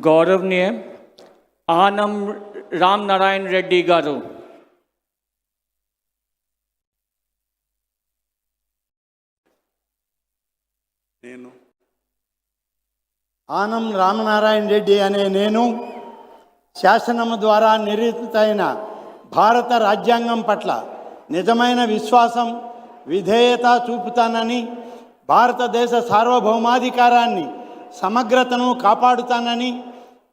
गौरवनीय आनम राम नारायण रेड्डी गारू ఆనం రామనారాయణ రెడ్డి అనే నేను శాసనము ద్వారా నిర్మితమైన భారత రాజ్యాంగం పట్ల నిజమైన విశ్వాసం విధేయత చూపుతానని, భారతదేశ సార్వభౌమాధికారాన్ని సమగ్రతను కాపాడుతానని,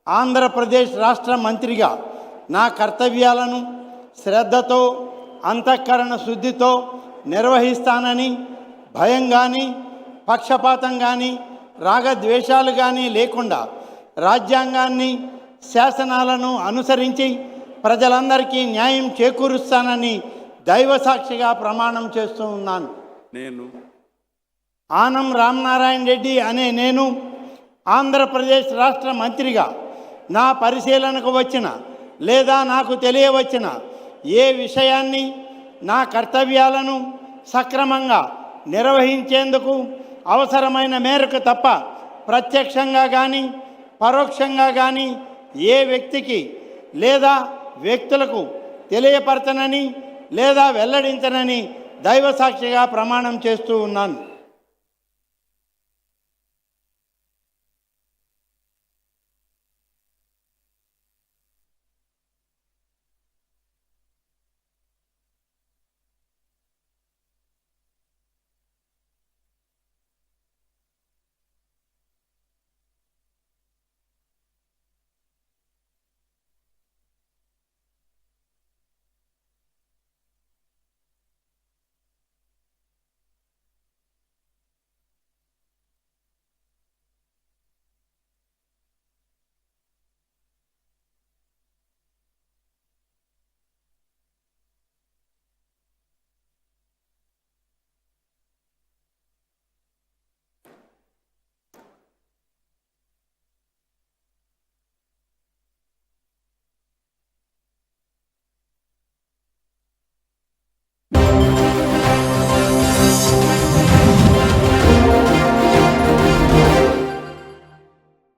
ఆంధ్రప్రదేశ్ రాష్ట్ర మంత్రిగా నా కర్తవ్యాలను శ్రద్ధతో అంతఃకరణ శుద్ధితో నిర్వహిస్తానని, భయం కానీ పక్షపాతం కానీ రాగద్వేషాలు కానీ లేకుండా రాజ్యాంగాన్ని శాసనాలను అనుసరించి ప్రజలందరికీ న్యాయం చేకూరుస్తానని దైవసాక్షిగా ప్రమాణం చేస్తూ ఉన్నాను. నేను ఆనం రామనారాయణ రెడ్డి అనే నేను ఆంధ్రప్రదేశ్ రాష్ట్ర మంత్రిగా నా పరిశీలనకు వచ్చిన లేదా నాకు తెలియవచ్చిన ఏ విషయాన్ని నా కర్తవ్యాలను సక్రమంగా నిర్వహించేందుకు అవసరమైన మేరకు తప్ప ప్రత్యక్షంగా కానీ పరోక్షంగా కానీ ఏ వ్యక్తికి లేదా వ్యక్తులకు తెలియపరచనని లేదా వెల్లడించనని దైవసాక్షిగా ప్రమాణం చేస్తూ ఉన్నాను.